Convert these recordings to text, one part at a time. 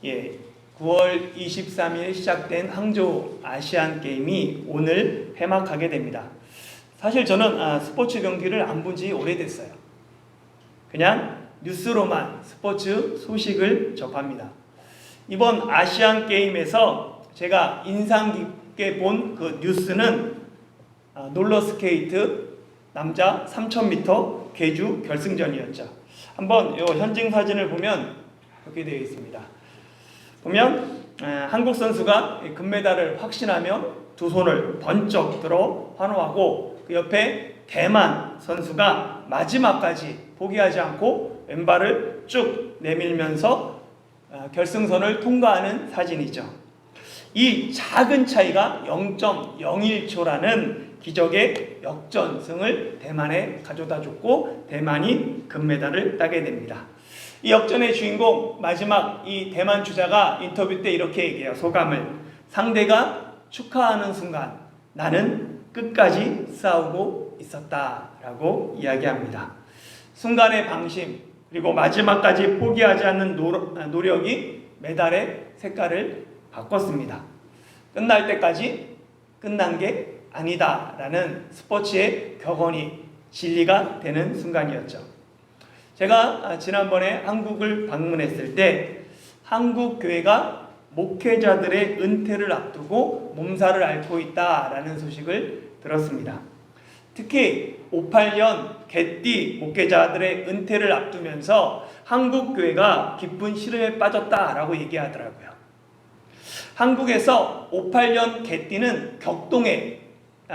예, 9월 23일 시작된 항저우 아시안 게임이 오늘 폐막하게 됩니다. 사실 저는 스포츠 경기를 안 본 지 오래됐어요. 그냥 뉴스로만 스포츠 소식을 접합니다. 이번 아시안 게임에서 제가 인상 깊게 본 그 뉴스는 롤러스케이트 남자 3000m 계주 결승전이었죠. 한번 이 현증 사진을 보면 이렇게 되어 있습니다. 보면 한국 선수가 금메달을 확신하며 두 손을 번쩍 들어 환호하고, 그 옆에 대만 선수가 마지막까지 포기하지 않고 왼발을 쭉 내밀면서 결승선을 통과하는 사진이죠. 이 작은 차이가 0.01초라는 기적의 역전승을 대만에 가져다 줬고, 대만이 금메달을 따게 됩니다. 이 역전의 주인공, 마지막 이 대만 주자가 인터뷰 때 이렇게 얘기해요. 소감을. 상대가 축하하는 순간 나는 끝까지 싸우고 있었다 라고 이야기합니다. 순간의 방심, 그리고 마지막까지 포기하지 않는 노력이 메달의 색깔을 바꿨습니다. 끝날 때까지 끝난 게 아니다 라는 스포츠의 격언이 진리가 되는 순간이었죠. 제가 지난번에 한국을 방문했을 때 한국 교회가 목회자들의 은퇴를 앞두고 몸살을 앓고 있다라는 소식을 들었습니다. 특히 58년 개띠 목회자들의 은퇴를 앞두면서 한국 교회가 깊은 시름에 빠졌다라고 얘기하더라고요. 한국에서 58년 개띠는 격동의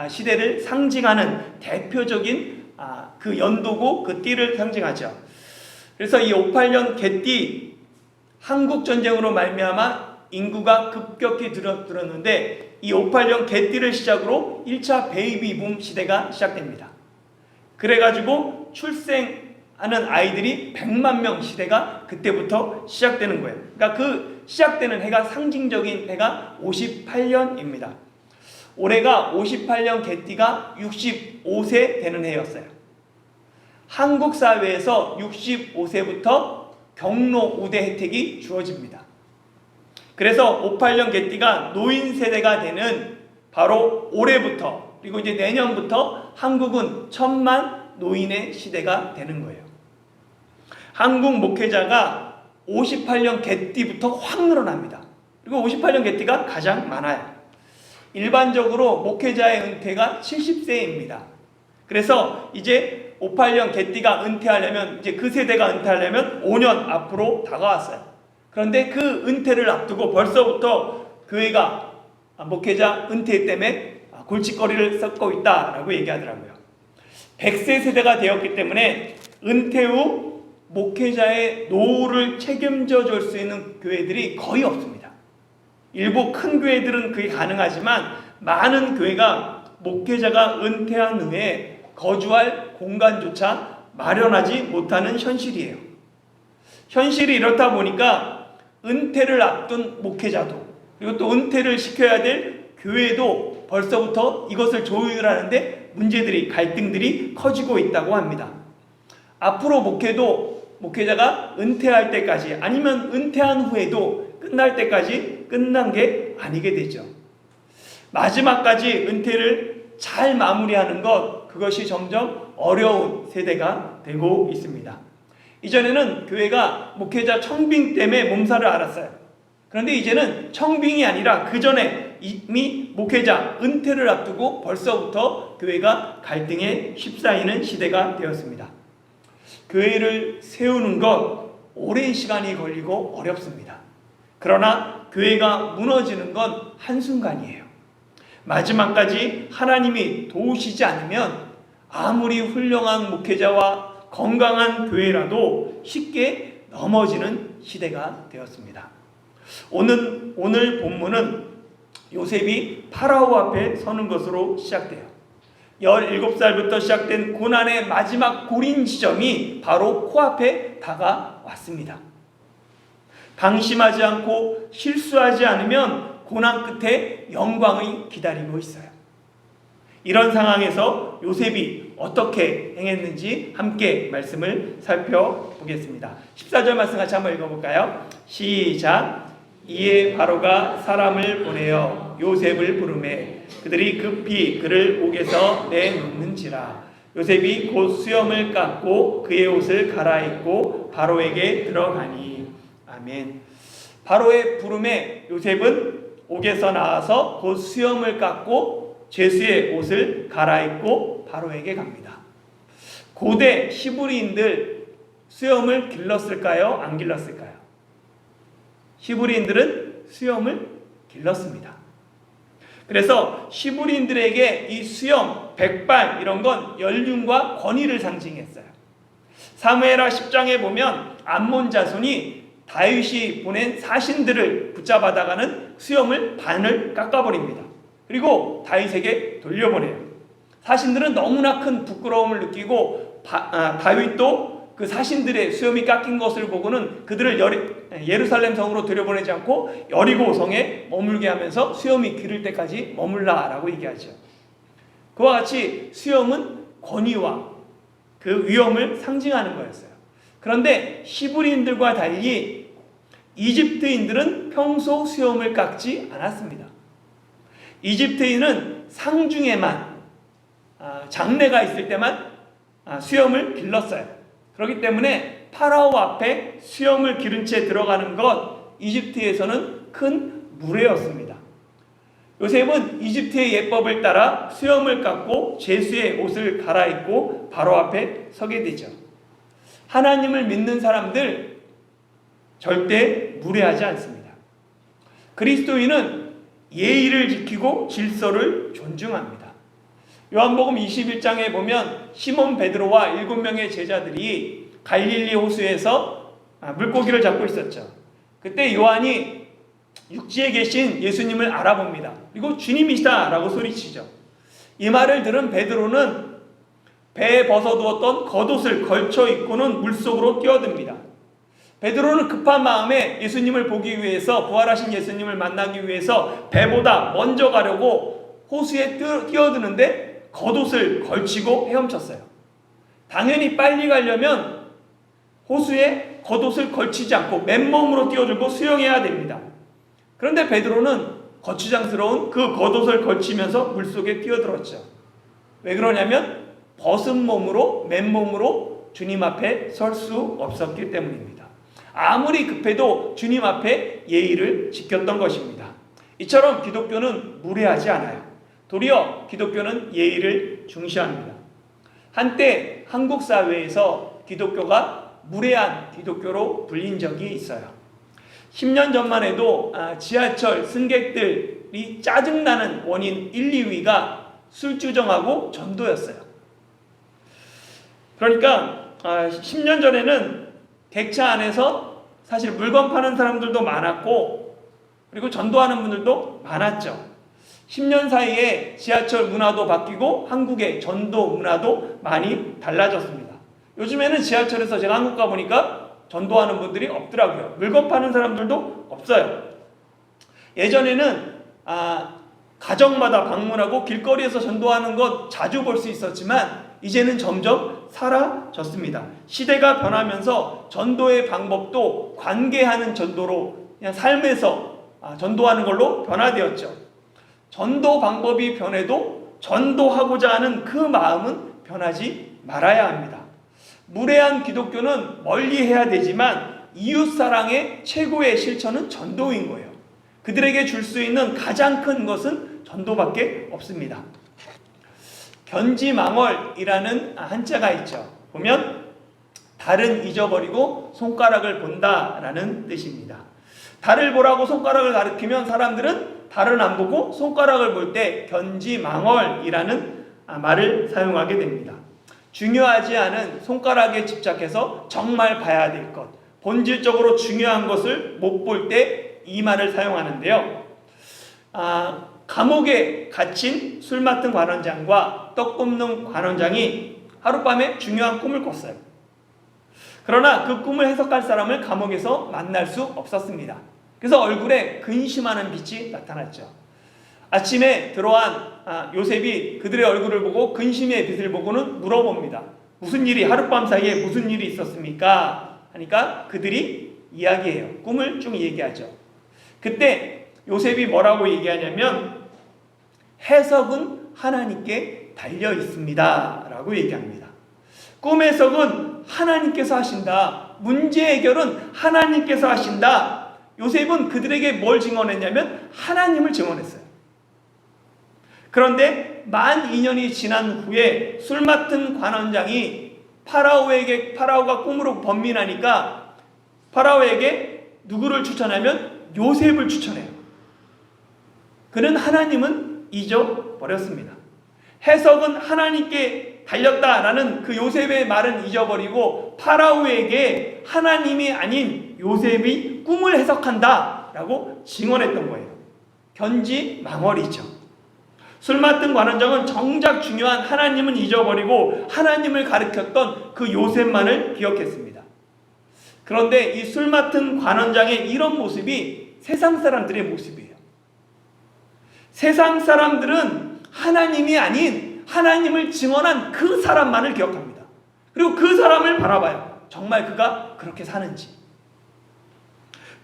시대를 상징하는 대표적인 그 연도고 그 띠를 상징하죠. 그래서 이 58년 개띠 한국전쟁으로 말미암아 인구가 급격히 줄었는데, 이 58년 개띠를 시작으로 1차 베이비붐 시대가 시작됩니다. 그래가지고 출생하는 아이들이 100만 명 시대가 그때부터 시작되는 거예요. 그러니까 그 시작되는 해가, 상징적인 해가 58년입니다. 올해가 58년 개띠가 65세 되는 해였어요. 한국 사회에서 65세부터 경로 우대 혜택이 주어집니다. 그래서 58년 개띠가 노인 세대가 되는 바로 올해부터, 그리고 이제 내년부터 한국은 1000만 노인의 시대가 되는 거예요. 한국 목회자가 58년 개띠부터 확 늘어납니다. 그리고 58년 개띠가 가장 많아요. 일반적으로 목회자의 은퇴가 70세입니다. 그래서 이제 58년 개띠가 은퇴하려면, 이제 그 세대가 은퇴하려면 5년 앞으로 다가왔어요. 그런데 그 은퇴를 앞두고 벌써부터 교회가 목회자 은퇴 때문에 골칫거리를 썩고 있다라고 얘기하더라고요. 100세 세대가 되었기 때문에 은퇴 후 목회자의 노후를 책임져 줄 수 있는 교회들이 거의 없습니다. 일부 큰 교회들은 그게 가능하지만 많은 교회가 목회자가 은퇴한 후에 거주할 공간조차 마련하지 못하는 현실이에요. 현실이 이렇다 보니까 은퇴를 앞둔 목회자도, 그리고 또 은퇴를 시켜야 될 교회도 벌써부터 이것을 조율하는데 문제들이, 갈등들이 커지고 있다고 합니다. 앞으로 목회자가 은퇴할 때까지, 아니면 은퇴한 후에도 끝날 때까지 끝난 게 아니게 되죠. 마지막까지 은퇴를 잘 마무리하는 것, 그것이 점점 어려운 세대가 되고 있습니다. 이전에는 교회가 목회자 청빙 때문에 몸살을 앓았어요. 그런데 이제는 청빙이 아니라 그 전에 이미 목회자 은퇴를 앞두고 벌써부터 교회가 갈등에 휩싸이는 시대가 되었습니다. 교회를 세우는 것 오랜 시간이 걸리고 어렵습니다. 그러나 교회가 무너지는 건 한순간이에요. 마지막까지 하나님이 도우시지 않으면 아무리 훌륭한 목회자와 건강한 교회라도 쉽게 넘어지는 시대가 되었습니다. 오늘 본문은 요셉이 파라오 앞에 서는 것으로 시작돼요. 17살부터 시작된 고난의 마지막 고린 지점이 바로 코앞에 다가왔습니다. 방심하지 않고 실수하지 않으면 고난 끝에 영광이 기다리고 있어요. 이런 상황에서 요셉이 어떻게 행했는지 함께 말씀을 살펴보겠습니다. 14절 말씀 같이 한번 읽어볼까요? 시작. 이에 바로가 사람을 보내어 요셉을 부르매 그들이 급히 그를 옥에서 내놓는지라. 요셉이 곧 수염을 깎고 그의 옷을 갈아입고 바로에게 들어가니. 아멘. 바로의 부름에 요셉은 옥에서 나와서 곧 수염을 깎고 죄수의 옷을 갈아입고 바로에게 갑니다. 고대 히브리인들 수염을 길렀을까요? 안 길렀을까요? 히브리인들은 수염을 길렀습니다. 그래서 히브리인들에게 이 수염, 백발 이런 건 연륜과 권위를 상징했어요. 사무엘하 10장에 보면 암몬 자손이 다윗이 보낸 사신들을 붙잡아다가는 수염을 반을 깎아버립니다. 그리고 다윗에게 돌려보내요. 사신들은 너무나 큰 부끄러움을 느끼고 다윗도 그 사신들의 수염이 깎인 것을 보고는 그들을 예루살렘 성으로 들여보내지 않고 여리고 성에 머물게 하면서 수염이 기를 때까지 머물라라고 얘기하죠. 그와 같이 수염은 권위와 그 위엄을 상징하는 거였어요. 그런데 히브리인들과 달리 이집트인들은 평소 수염을 깎지 않았습니다. 이집트인은 상중에만 장례가 있을 때만 수염을 길렀어요. 그렇기 때문에 파라오 앞에 수염을 기른 채 들어가는 것 이집트에서는 큰 무례였습니다. 요셉은 이집트의 예법을 따라 수염을 깎고 죄수의 옷을 갈아입고 바로 앞에 서게 되죠. 하나님을 믿는 사람들 절대 무례하지 않습니다. 그리스도인은 예의를 지키고 질서를 존중합니다. 요한복음 21장에 보면 시몬 베드로와 7명의 제자들이 갈릴리 호수에서 물고기를 잡고 있었죠. 그때 요한이 육지에 계신 예수님을 알아봅니다. 그리고 주님이시다 라고 소리치죠. 이 말을 들은 베드로는 배에 벗어두었던 겉옷을 걸쳐 입고는 물속으로 뛰어듭니다. 베드로는 급한 마음에 예수님을 보기 위해서, 부활하신 예수님을 만나기 위해서 배보다 먼저 가려고 호수에 뛰어드는데 겉옷을 걸치고 헤엄쳤어요. 당연히 빨리 가려면 호수에 겉옷을 걸치지 않고 맨몸으로 뛰어들고 수영해야 됩니다. 그런데 베드로는 거추장스러운 그 겉옷을 걸치면서 물속에 뛰어들었죠. 왜 그러냐면 벗은 몸으로, 맨몸으로 주님 앞에 설 수 없었기 때문입니다. 아무리 급해도 주님 앞에 예의를 지켰던 것입니다. 이처럼 기독교는 무례하지 않아요. 도리어 기독교는 예의를 중시합니다. 한때 한국 사회에서 기독교가 무례한 기독교로 불린 적이 있어요. 10년 전만 해도 지하철 승객들이 짜증나는 원인 1, 2위가 술주정하고 전도였어요. 그러니까 10년 전에는 객차 안에서 사실 물건 파는 사람들도 많았고 그리고 전도하는 분들도 많았죠. 10년 사이에 지하철 문화도 바뀌고 한국의 전도 문화도 많이 달라졌습니다. 요즘에는 지하철에서 제가 한국 가보니까 전도하는 분들이 없더라고요. 물건 파는 사람들도 없어요. 예전에는 가정마다 방문하고 길거리에서 전도하는 것 자주 볼 수 있었지만 이제는 점점 사라졌습니다. 시대가 변하면서 전도의 방법도 관계하는 전도로 그냥 삶에서 전도하는 걸로 변화되었죠. 전도 방법이 변해도 전도하고자 하는 그 마음은 변하지 말아야 합니다. 무례한 기독교는 멀리해야 되지만 이웃사랑의 최고의 실천은 전도인 거예요. 그들에게 줄 수 있는 가장 큰 것은 전도밖에 없습니다. 견지망월이라는 한자가 있죠. 보면 달은 잊어버리고 손가락을 본다라는 뜻입니다. 달을 보라고 손가락을 가리키면 사람들은 달은 안 보고 손가락을 볼 때 견지망월이라는 말을 사용하게 됩니다. 중요하지 않은 손가락에 집착해서 정말 봐야 될 것, 본질적으로 중요한 것을 못 볼 때 이 말을 사용하는데요. 감옥에 갇힌 술 맡은 관원장과 떡 굽는 관원장이 하룻밤에 중요한 꿈을 꿨어요. 그러나 그 꿈을 해석할 사람을 감옥에서 만날 수 없었습니다. 그래서 얼굴에 근심하는 빛이 나타났죠. 아침에 들어간 요셉이 그들의 얼굴을 보고 근심의 빛을 보고는 물어봅니다. 무슨 일이, 하룻밤 사이에 무슨 일이 있었습니까? 하니까 그들이 이야기해요. 꿈을 쭉 얘기하죠. 그때 요셉이 뭐라고 얘기하냐면 해석은 하나님께 달려 있습니다 라고 얘기합니다. 꿈 해석은 하나님께서 하신다. 문제 해결은 하나님께서 하신다. 요셉은 그들에게 뭘 증언했냐면 하나님을 증언했어요. 그런데 만 2년이 지난 후에 술 맡은 관원장이 파라오가 꿈으로 번민하니까 파라오에게 누구를 추천하면 요셉을 추천해요. 그는 하나님은 잊어버렸습니다. 해석은 하나님께 달렸다라는 그 요셉의 말은 잊어버리고 파라오에게 하나님이 아닌 요셉이 꿈을 해석한다라고 증언했던 거예요. 견지망얼이죠. 술 맡은 관원장은 정작 중요한 하나님은 잊어버리고 하나님을 가르쳤던 그 요셉만을 기억했습니다. 그런데 이 술 맡은 관원장의 이런 모습이 세상 사람들의 모습이에요. 세상 사람들은 하나님이 아닌 하나님을 증언한 그 사람만을 기억합니다. 그리고 그 사람을 바라봐요. 정말 그가 그렇게 사는지.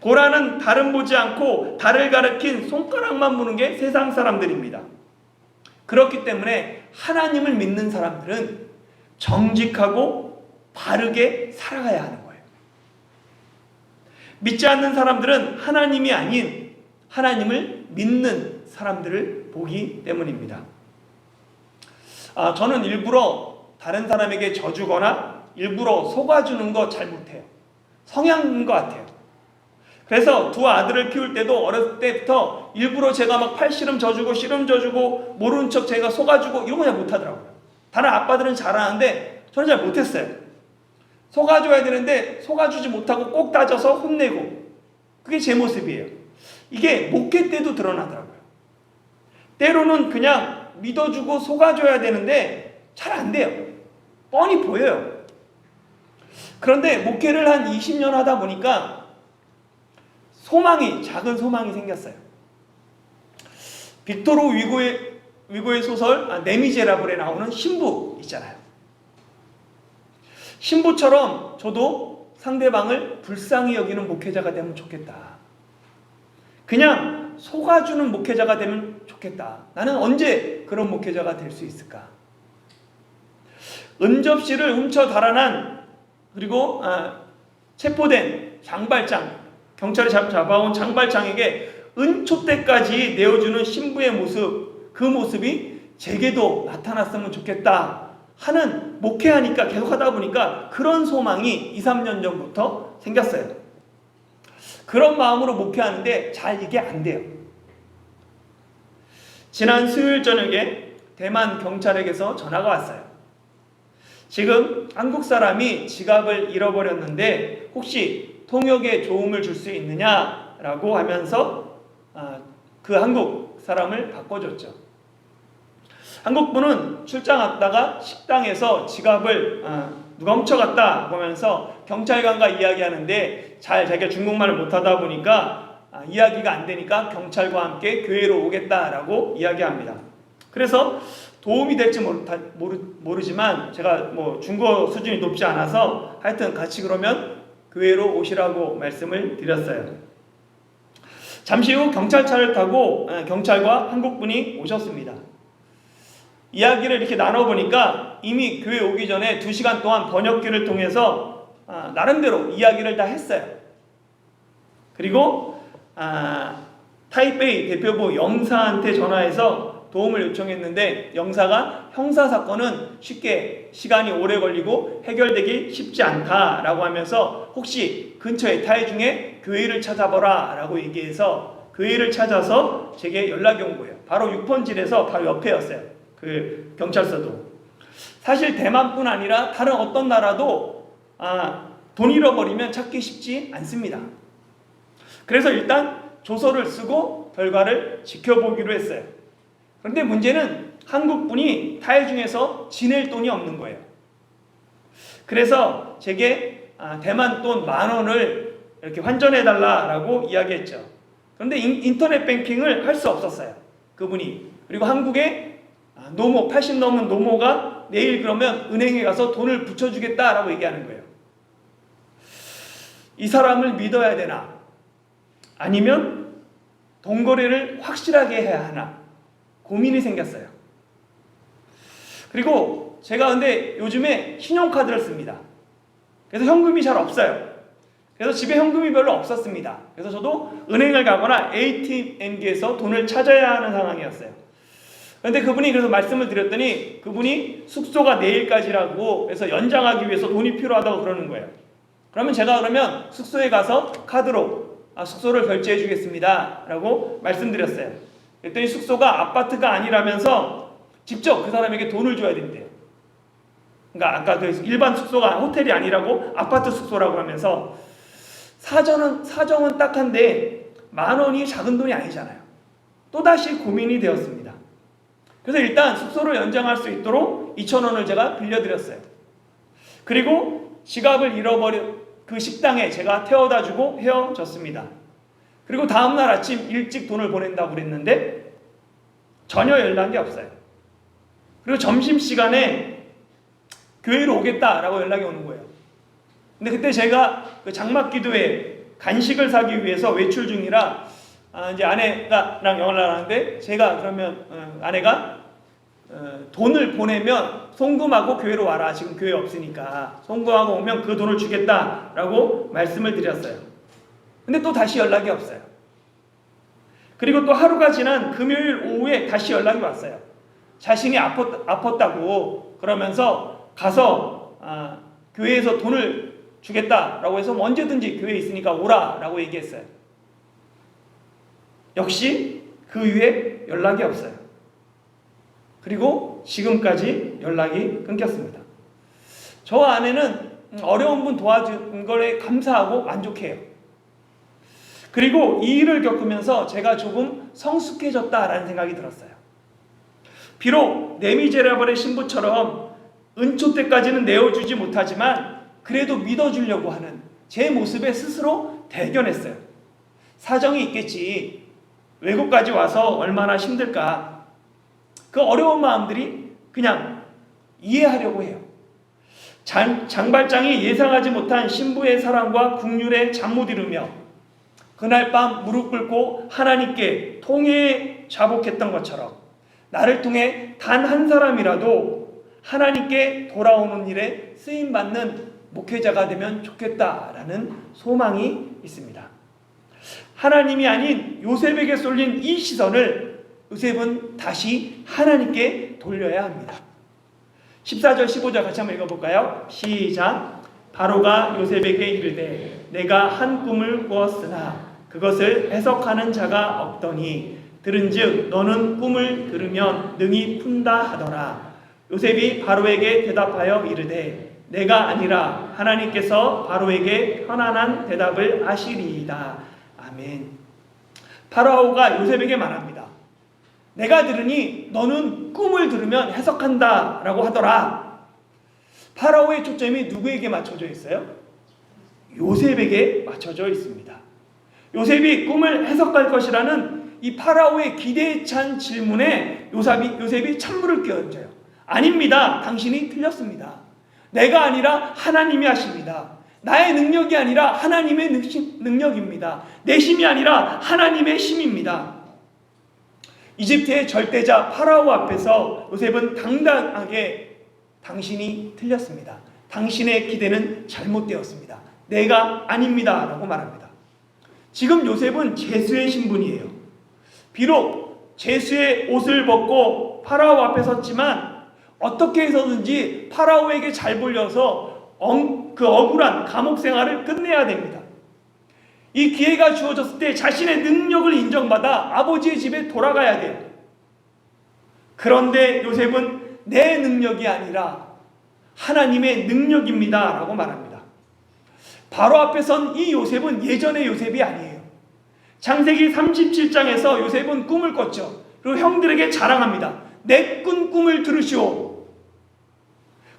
보라는 달은 보지 않고 달을 가리킨 손가락만 보는 게 세상 사람들입니다. 그렇기 때문에 하나님을 믿는 사람들은 정직하고 바르게 살아가야 하는 거예요. 믿지 않는 사람들은 하나님이 아닌 하나님을 믿는 사람들을 보기 때문입니다. 저는 일부러 다른 사람에게 져주거나 일부러 속아주는 거 잘 못해요. 성향인 것 같아요. 그래서 두 아들을 키울 때도 어렸을 때부터 일부러 제가 막 팔씨름 져주고 씨름 져주고 모르는 척 제가 속아주고 이런 거 잘 못하더라고요. 다른 아빠들은 잘하는데 저는 잘 못했어요. 속아줘야 되는데 속아주지 못하고 꼭 따져서 혼내고, 그게 제 모습이에요. 이게 목회 때도 드러나더라고요. 때로는 그냥 믿어주고 속아줘야 되는데 잘 안 돼요. 뻔히 보여요. 그런데 목회를 한 20년 하다 보니까 작은 소망이 생겼어요. 빅토르 위고의 소설 네미제라블에 나오는 신부 있잖아요. 신부처럼 저도 상대방을 불쌍히 여기는 목회자가 되면 좋겠다. 그냥 속아주는 목회자가 되면 좋겠다. 나는 언제 그런 목회자가 될 수 있을까? 은접시를 훔쳐 달아난, 그리고 체포된 장발장, 경찰이 잡아온 장발장에게 은촛대까지 내어주는 신부의 모습, 그 모습이 제게도 나타났으면 좋겠다 하는, 목회하니까 계속 하다 보니까 그런 소망이 2, 3년 전부터 생겼어요. 그런 마음으로 목회하는데 잘 이게 안 돼요. 지난 수요일 저녁에 대만 경찰에게서 전화가 왔어요. 지금 한국 사람이 지갑을 잃어버렸는데 혹시 통역에 도움을 줄 수 있느냐라고 하면서 그 한국 사람을 바꿔줬죠. 한국 분은 출장 왔다가 식당에서 지갑을 누가 훔쳐갔다 보면서 경찰관과 이야기하는데 잘 자기가 중국말을 못하다 보니까 이야기가 안 되니까 경찰과 함께 교회로 오겠다라고 이야기합니다. 그래서 도움이 될지 모르지만 제가 중국어 수준이 높지 않아서 하여튼 같이 그러면 교회로 오시라고 말씀을 드렸어요. 잠시 후 경찰차를 타고 경찰과 한국분이 오셨습니다. 이야기를 이렇게 나눠보니까 이미 교회 오기 전에 2시간 동안 번역기를 통해서 나름대로 이야기를 다 했어요. 그리고 타이베이 대표부 영사한테 전화해서 도움을 요청했는데 영사가 형사사건은 쉽게 시간이 오래 걸리고 해결되기 쉽지 않다라고 하면서 혹시 근처에 타이중에 교회를 찾아보라 라고 얘기해서 교회를 찾아서 제게 연락이 온 거예요. 바로 6번질에서 바로 옆에였어요. 그 경찰서도. 사실 대만뿐 아니라 다른 어떤 나라도 돈 잃어버리면 찾기 쉽지 않습니다. 그래서 일단 조서를 쓰고 결과를 지켜보기로 했어요. 그런데 문제는 한국분이 타이중에서 지낼 돈이 없는 거예요. 그래서 제게 대만 돈 10,000원을 이렇게 환전해달라고 이야기했죠. 그런데 인터넷 뱅킹을 할 수 없었어요. 그분이. 그리고 한국에 노모, 80 넘은 노모가 내일 그러면 은행에 가서 돈을 붙여주겠다라고 얘기하는 거예요. 이 사람을 믿어야 되나? 아니면 돈 거래를 확실하게 해야 하나 고민이 생겼어요. 그리고 제가 근데 요즘에 신용카드를 씁니다. 그래서 현금이 잘 없어요. 그래서 집에 현금이 별로 없었습니다. 그래서 저도 은행을 가거나 ATM기에서 돈을 찾아야 하는 상황이었어요. 그런데 그분이 그래서 말씀을 드렸더니 그분이 숙소가 내일까지라고 해서 연장하기 위해서 돈이 필요하다고 그러는 거예요. 그러면 제가 그러면 숙소에 가서 카드로 숙소를 결제해 주겠습니다 라고 말씀드렸어요. 그랬더니 숙소가 아파트가 아니라면서 직접 그 사람에게 돈을 줘야 된대요. 그러니까 아까 그 일반 숙소가 호텔이 아니라고 아파트 숙소라고 하면서 사정은 딱한데 10,000원이 작은 돈이 아니잖아요. 또다시 고민이 되었습니다. 그래서 일단 숙소를 연장할 수 있도록 2,000원을 제가 빌려드렸어요. 그리고 지갑을 잃어버린 그 식당에 제가 태워다 주고 헤어졌습니다. 그리고 다음날 아침 일찍 돈을 보낸다고 그랬는데 전혀 연락이 없어요. 그리고 점심시간에 교회로 오겠다라고 연락이 오는 거예요. 근데 그때 제가 그 장막기도에 간식을 사기 위해서 외출 중이라 이제 아내가랑 연락을 하는데 제가 그러면 아내가 돈을 보내면 송금하고 교회로 와라. 지금 교회 없으니까 송금하고 오면 그 돈을 주겠다라고 말씀을 드렸어요. 근데 또 다시 연락이 없어요. 그리고 또 하루가 지난 금요일 오후에 다시 연락이 왔어요. 자신이 아팠다고 그러면서 가서 교회에서 돈을 주겠다라고 해서 언제든지 교회에 있으니까 오라라고 얘기했어요. 역시 그 이후에 연락이 없어요. 그리고 지금까지 연락이 끊겼습니다. 저 아내는 어려운 분 도와준 거에 감사하고 만족해요. 그리고 이 일을 겪으면서 제가 조금 성숙해졌다라는 생각이 들었어요. 비록 레미제라블의 신부처럼 은초 때까지는 내어주지 못하지만 그래도 믿어주려고 하는 제 모습에 스스로 대견했어요. 사정이 있겠지. 외국까지 와서 얼마나 힘들까. 그 어려운 마음들이 그냥 이해하려고 해요. 장발장이 예상하지 못한 신부의 사랑과 국률에 잠 못 이루며 그날 밤 무릎 꿇고 하나님께 통회에 자복했던 것처럼 나를 통해 단 한 사람이라도 하나님께 돌아오는 일에 쓰임받는 목회자가 되면 좋겠다라는 소망이 있습니다. 하나님이 아닌 요셉에게 쏠린 이 시선을 요셉은 다시 하나님께 돌려야 합니다. 14절 15절 같이 한번 읽어볼까요? 시작. 바로가 요셉에게 이르되 내가 한 꿈을 꾸었으나 그것을 해석하는 자가 없더니 들은즉 너는 꿈을 들으면 능히 푼다 하더라. 요셉이 바로에게 대답하여 이르되 내가 아니라 하나님께서 바로에게 편안한 대답을 하시리이다. 아멘. 파라오가 요셉에게 말합니다. 내가 들으니 너는 꿈을 들으면 해석한다 라고 하더라. 파라오의 초점이 누구에게 맞춰져 있어요? 요셉에게 맞춰져 있습니다. 요셉이 꿈을 해석할 것이라는 이 파라오의 기대에 찬 질문에 요셉이 찬물을 끼얹어요. 아닙니다. 당신이 틀렸습니다. 내가 아니라 하나님이 하십니다. 나의 능력이 아니라 하나님의 능력입니다. 내 힘이 아니라 하나님의 힘입니다. 이집트의 절대자 파라오 앞에서 요셉은 당당하게 당신이 틀렸습니다. 당신의 기대는 잘못되었습니다. 내가 아닙니다 라고 말합니다. 지금 요셉은 제수의 신분이에요. 비록 제수의 옷을 벗고 파라오 앞에 섰지만 어떻게 해서든지 파라오에게 잘 보여서 그 억울한 감옥 생활을 끝내야 됩니다. 이 기회가 주어졌을 때 자신의 능력을 인정받아 아버지의 집에 돌아가야 돼요. 그런데 요셉은 내 능력이 아니라 하나님의 능력입니다 라고 말합니다. 바로 앞에 선 이 요셉은 예전의 요셉이 아니에요. 창세기 37장에서 요셉은 꿈을 꿨죠. 그리고 형들에게 자랑합니다. 내 꾼 꿈을 들으시오.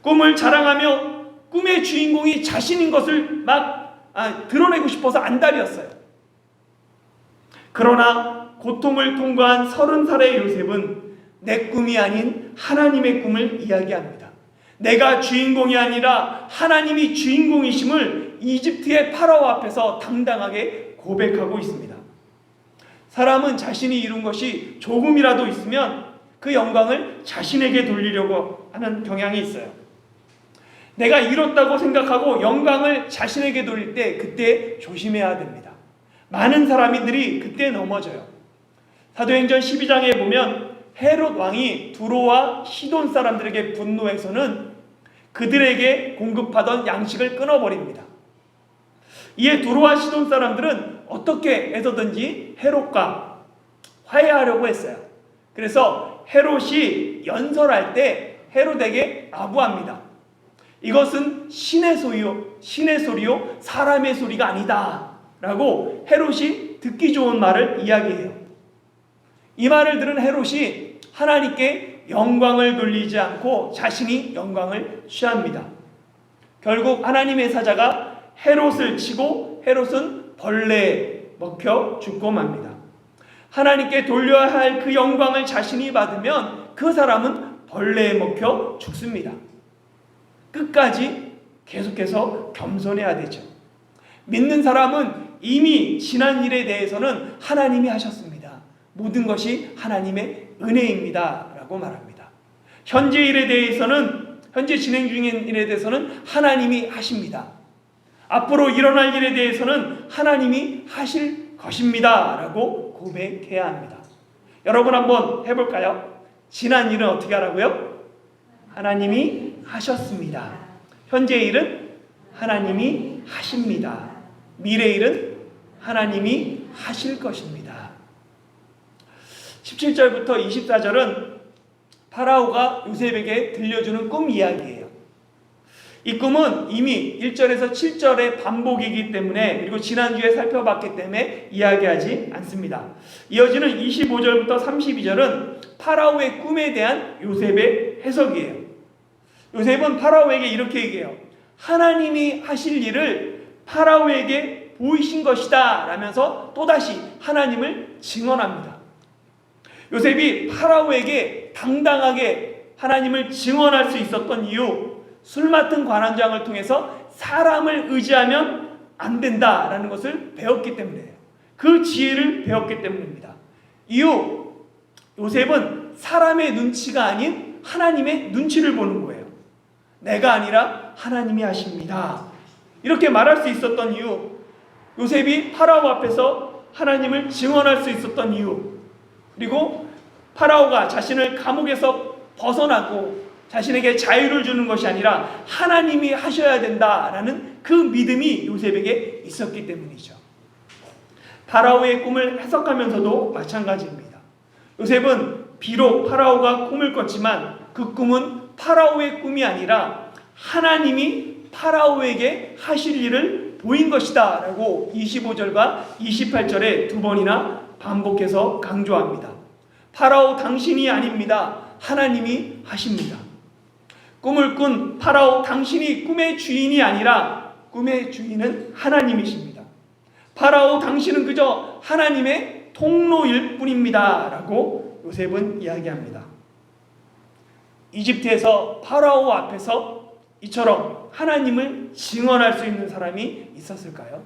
꿈을 자랑하며 꿈의 주인공이 자신인 것을 드러내고 싶어서 안달이었어요. 그러나 고통을 통과한 30살의 요셉은 내 꿈이 아닌 하나님의 꿈을 이야기합니다. 내가 주인공이 아니라 하나님이 주인공이심을 이집트의 파라오 앞에서 당당하게 고백하고 있습니다. 사람은 자신이 이룬 것이 조금이라도 있으면 그 영광을 자신에게 돌리려고 하는 경향이 있어요. 내가 이뤘다고 생각하고 영광을 자신에게 돌릴 때 그때 조심해야 됩니다. 많은 사람들이 그때 넘어져요. 사도행전 12장에 보면 헤롯 왕이 두로와 시돈 사람들에게 분노해서는 그들에게 공급하던 양식을 끊어버립니다. 이에 두로와 시돈 사람들은 어떻게 해서든지 헤롯과 화해하려고 했어요. 그래서 헤롯이 연설할 때 헤롯에게 아부합니다. 이것은 신의 소리요 사람의 소리가 아니다 라고 헤롯이 듣기 좋은 말을 이야기해요. 이 말을 들은 헤롯이 하나님께 영광을 돌리지 않고 자신이 영광을 취합니다. 결국 하나님의 사자가 헤롯을 치고 헤롯은 벌레에 먹혀 죽고 맙니다. 하나님께 돌려야 할 그 영광을 자신이 받으면 그 사람은 벌레에 먹혀 죽습니다. 끝까지 계속해서 겸손해야 되죠. 믿는 사람은 이미 지난 일에 대해서는 하나님이 하셨습니다. 모든 것이 하나님의 은혜입니다 라고 말합니다. 현재 일에 대해서는, 현재 진행 중인 일에 대해서는 하나님이 하십니다. 앞으로 일어날 일에 대해서는 하나님이 하실 것입니다 라고 고백해야 합니다. 여러분 한번 해볼까요? 지난 일은 어떻게 하라고요? 하나님이 하셨습니다. 현재 일은 하나님이 하십니다. 미래 일은 하나님이 하실 것입니다. 17절부터 24절은 파라오가 요셉에게 들려주는 꿈 이야기예요. 이 꿈은 이미 1절에서 7절의 반복이기 때문에, 그리고 지난주에 살펴봤기 때문에 이야기하지 않습니다. 이어지는 25절부터 32절은 파라오의 꿈에 대한 요셉의 해석이에요. 요셉은 파라오에게 이렇게 얘기해요. 하나님이 하실 일을 파라오에게 보이신 것이다 라면서 또다시 하나님을 증언합니다. 요셉이 파라오에게 당당하게 하나님을 증언할 수 있었던 이유, 술 맡은 관원장을 통해서 사람을 의지하면 안 된다라는 것을 배웠기 때문이에요. 그 지혜를 배웠기 때문입니다. 이후 요셉은 사람의 눈치가 아닌 하나님의 눈치를 보는 거예요. 내가 아니라 하나님이 하십니다. 이렇게 말할 수 있었던 이유, 요셉이 파라오 앞에서 하나님을 증언할 수 있었던 이유, 그리고 파라오가 자신을 감옥에서 벗어나고 자신에게 자유를 주는 것이 아니라 하나님이 하셔야 된다라는 그 믿음이 요셉에게 있었기 때문이죠. 파라오의 꿈을 해석하면서도 마찬가지입니다. 요셉은 비록 파라오가 꿈을 꿨지만 그 꿈은 파라오의 꿈이 아니라 하나님이 파라오에게 하실 일을 보인 것이다 라고 25절과 28절에 두 번이나 반복해서 강조합니다. 파라오 당신이 아닙니다. 하나님이 하십니다. 꿈을 꾼 파라오 당신이 꿈의 주인이 아니라 꿈의 주인은 하나님이십니다. 파라오 당신은 그저 하나님의 통로일 뿐입니다 라고 요셉은 이야기합니다. 이집트에서 파라오 앞에서 이처럼 하나님을 증언할 수 있는 사람이 있었을까요?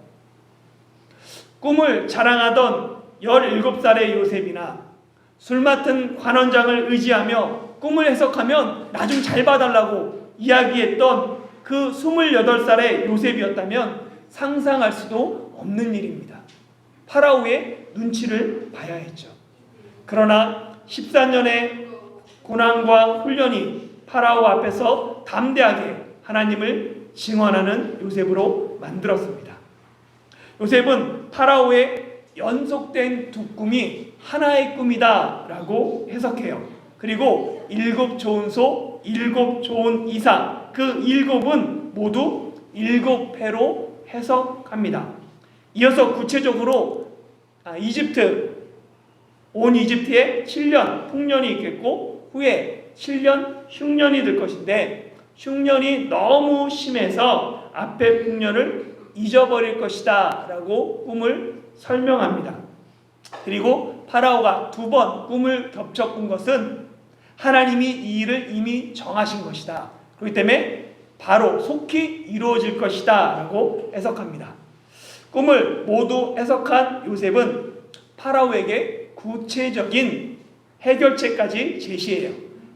꿈을 자랑하던 17살의 요셉이나 술 맡은 관원장을 의지하며 꿈을 해석하면 나 좀 잘 봐달라고 이야기했던 그 28살의 요셉이었다면 상상할 수도 없는 일입니다. 파라오의 눈치를 봐야 했죠. 그러나 14년의 고난과 훈련이 파라오 앞에서 담대하게 하나님을 증언하는 요셉으로 만들었습니다. 요셉은 파라오의 연속된 두 꿈이 하나의 꿈이다 라고 해석해요. 그리고 7 좋은 소, 7 좋은 이삭, 그 7은 모두 7회로 해석합니다. 이어서 구체적으로 온 이집트에 7년 풍년이 있겠고 후에 7년 흉년이 될 것인데, 흉년이 너무 심해서 앞에 풍년을 잊어버릴 것이다 라고 꿈을 설명합니다. 그리고 파라오가 2번 꿈을 겹쳐 꾼 것은 하나님이 이 일을 이미 정하신 것이다. 그렇기 때문에 바로 속히 이루어질 것이다 라고 해석합니다. 꿈을 모두 해석한 요셉은 파라오에게 구체적인 해결책까지 제시해요.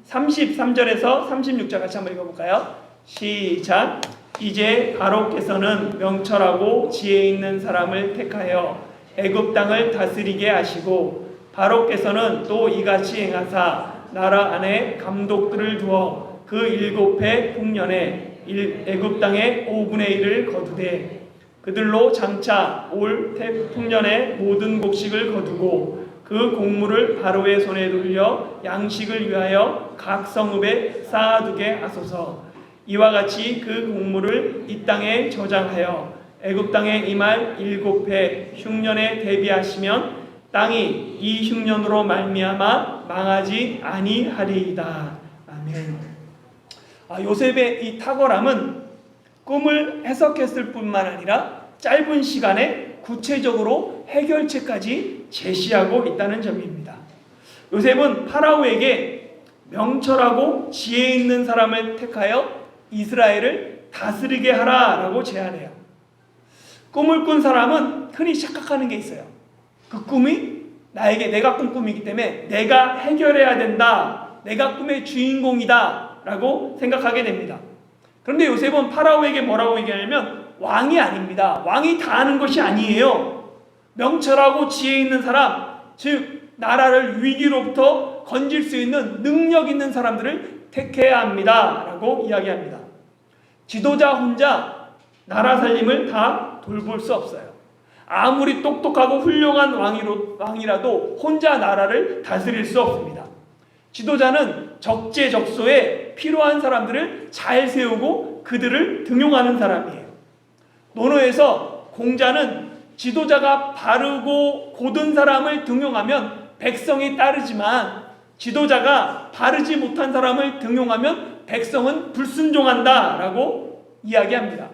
33절에서 36절 같이 한번 읽어볼까요? 시작. 이제 바로께서는 명철하고 지혜 있는 사람을 택하여 애굽 땅을 다스리게 하시고, 바로께서는 또 이같이 행하사 나라 안에 감독들을 두어 그 7해 풍년에 애굽 땅의 5분의 1을 거두되 그들로 장차 올 태풍년의 모든 곡식을 거두고 그 곡물을 바로의 손에 돌려 양식을 위하여 각 성읍에 쌓아두게 하소서. 이와 같이 그 곡물을 이 땅에 저장하여 애굽 땅에 임할 7해 흉년에 대비하시면 땅이 이 흉년으로 말미암아 망하지 아니하리이다. 아멘. 요셉의 이 탁월함은 꿈을 해석했을 뿐만 아니라 짧은 시간에 구체적으로 해결책까지 제시하고 있다는 점입니다. 요셉은 파라오에게 명철하고 지혜 있는 사람을 택하여 이스라엘을 다스리게 하라라고 제안해요. 꿈을 꾼 사람은 흔히 착각하는 게 있어요. 그 꿈이 내가 꾼 꿈이기 때문에 내가 해결해야 된다, 내가 꿈의 주인공이다 라고 생각하게 됩니다. 그런데 요셉은 파라오에게 뭐라고 얘기하냐면 왕이 아닙니다. 왕이 다 아는 것이 아니에요. 명철하고 지혜 있는 사람, 즉 나라를 위기로부터 건질 수 있는 능력 있는 사람들을 택해야 합니다 라고 이야기합니다. 지도자 혼자 나라 살림을 다 돌볼 수 없어요. 아무리 똑똑하고 훌륭한 왕이라도 혼자 나라를 다스릴 수 없습니다. 지도자는 적재적소에 필요한 사람들을 잘 세우고 그들을 등용하는 사람이에요. 논어에서 공자는 지도자가 바르고 고든 사람을 등용하면 백성이 따르지만 지도자가 바르지 못한 사람을 등용하면 백성은 불순종한다 라고 이야기합니다.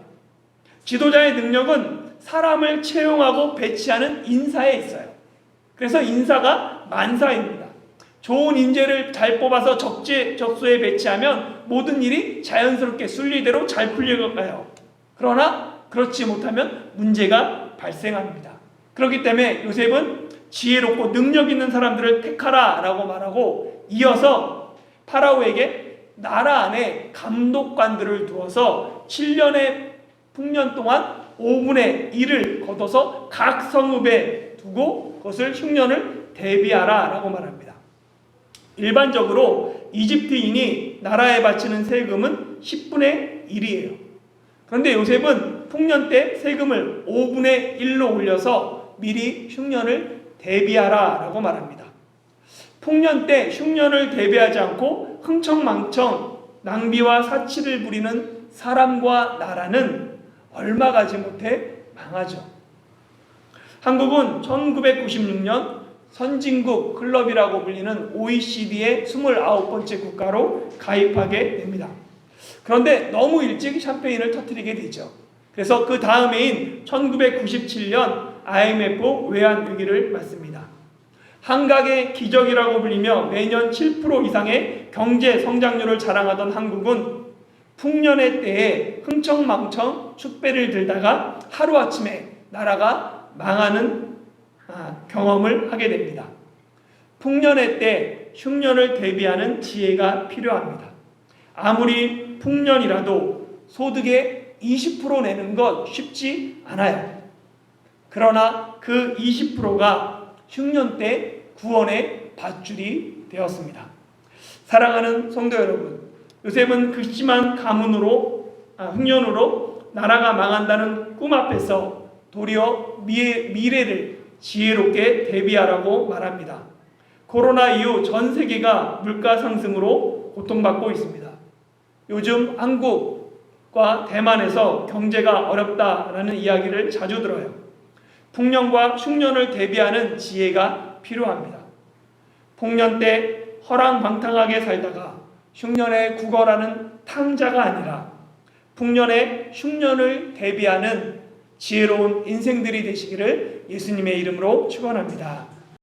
지도자의 능력은 사람을 채용하고 배치하는 인사에 있어요. 그래서 인사가 만사입니다. 좋은 인재를 잘 뽑아서 적재적소에 배치하면 모든 일이 자연스럽게 순리대로 잘 풀려가요. 그러나 그렇지 못하면 문제가 발생합니다. 그렇기 때문에 요셉은 지혜롭고 능력 있는 사람들을 택하라 라고 말하고, 이어서 파라오에게 나라 안에 감독관들을 두어서 7년의 풍년 동안 5분의 1을 거둬서 각 성읍에 두고 그것을 흉년을 대비하라 라고 말합니다. 일반적으로 이집트인이 나라에 바치는 세금은 10분의 1이에요. 그런데 요셉은 풍년 때 세금을 5분의 1로 올려서 미리 흉년을 대비하라 라고 말합니다. 풍년 때 흉년을 대비하지 않고 흥청망청 낭비와 사치를 부리는 사람과 나라는 얼마 가지 못해 망하죠. 한국은 1996년 선진국 클럽이라고 불리는 OECD의 29번째 국가로 가입하게 됩니다. 그런데 너무 일찍 샴페인을 터뜨리게 되죠. 그래서 그 다음 해인 1997년 IMF 외환위기를 맞습니다. 한각의 기적이라고 불리며 매년 7% 이상의 경제 성장률을 자랑하던 한국은 풍년의 때에 흥청망청 축배를 들다가 하루아침에 나라가 망하는 경험을 하게 됩니다. 풍년의 때 흉년을 대비하는 지혜가 필요합니다. 아무리 풍년이라도 소득의 20% 내는 것 쉽지 않아요. 그러나 그 20%가 흉년 때 구원의 밧줄이 되었습니다. 사랑하는 성도 여러분, 요셉은 극심한 흉년으로 나라가 망한다는 꿈 앞에서 도리어 미래를 지혜롭게 대비하라고 말합니다. 코로나 이후 전 세계가 물가 상승으로 고통받고 있습니다. 요즘 한국과 대만에서 경제가 어렵다라는 이야기를 자주 들어요. 풍년과 흉년을 대비하는 지혜가 필요합니다. 풍년 때 허랑방탕하게 살다가 흉년에 구걸하는 탕자가 아니라 풍년에 흉년을 대비하는 지혜로운 인생들이 되시기를 예수님의 이름으로 축원합니다.